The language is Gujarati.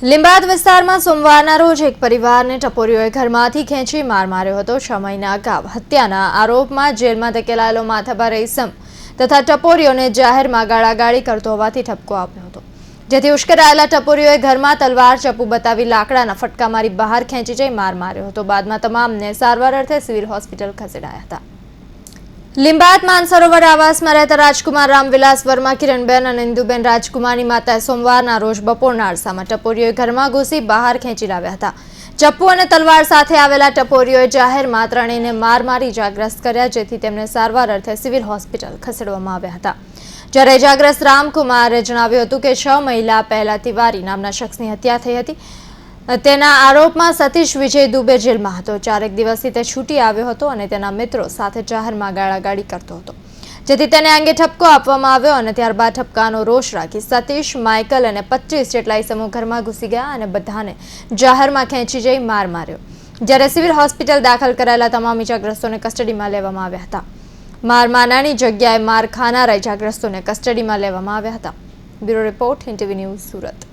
લીંબાદ વિસ્તારમાં સોમવારના રોજ એક પરિવારને ટપોરીઓએ ઘરમાંથી ખેંચી માર માર્યો હતો। 6 મહિના અગાઉ હત્યાના આરોપમાં જેલમાં ધકેલાયેલો માથાભારે ઇસમ તથા ટપોરીઓને જાહેરમાં ગાળાગાળી કરતો હોવાથી ઠપકો આપ્યો હતો, જેથી ઉશ્કેરાયેલા ટપોરીઓએ ઘરમાં તલવાર ચપ્પુ બતાવી લાકડાના ફટકા મારી બહાર ખેંચી જઈ માર માર્યો હતો। બાદમાં તમામને સારવાર અર્થે સિવિલ હોસ્પિટલ ખસેડાયા હતા। લીંબાદ માનસરોવર આવાસમાં રહેતા રાજકુમાર રામવિલાસ વર્મા, કિરણબેન અને ઇન્દુબેન રાજકુમારની માતાએ સોમવારના રોજ બપોરના અરસામાં ટપોરીઓએ ઘરમાં ઘૂસી બહાર ખેંચી લાવ્યા હતા। ચપ્પુ અને તલવાર સાથે આવેલા ટપોરીઓએ જાહેરમાં ત્રણેયને માર મારી ઇજાગ્રસ્ત કર્યા, જેથી તેમને સારવાર અર્થે સિવિલ હોસ્પિટલ ખસેડવામાં આવ્યા હતા। જ્યારે ઇજાગ્રસ્ત રામકુમારે જણાવ્યું હતું કે 6 મહિના પહેલા તિવારી નામના શખ્સની હત્યા થઈ હતી। તેના આરોપમાં સતીશ વિજય દુબે જેલમાં હતો। 4 દિવસથી તે છૂટી આવ્યો હતો અને તેના મિત્રો સાથે જાહેરમાં ગાળાગાળી કરતો હતો, જેથી તેને અંગે ઠપકો આપવામાં આવ્યો અને ત્યારબાદ ઠપકાનો રોષ રાખી સતીશ, માઇકલ અને 25 જેટલા ઇસમો ઘરમાં ઘૂસી ગયા અને બધાને જાહેરમાં ખેંચી જઈ માર માર્યો। જ્યારે સિવિલ હોસ્પિટલ દાખલ કરાયેલા તમામ ઇજાગ્રસ્તોને કસ્ટડીમાં લેવામાં આવ્યા હતા। માર મારનારની જગ્યાએ માર ખાનારા ઇજાગ્રસ્તોને કસ્ટડીમાં લેવામાં આવ્યા હતા। Bureau report, NTV news, Surat.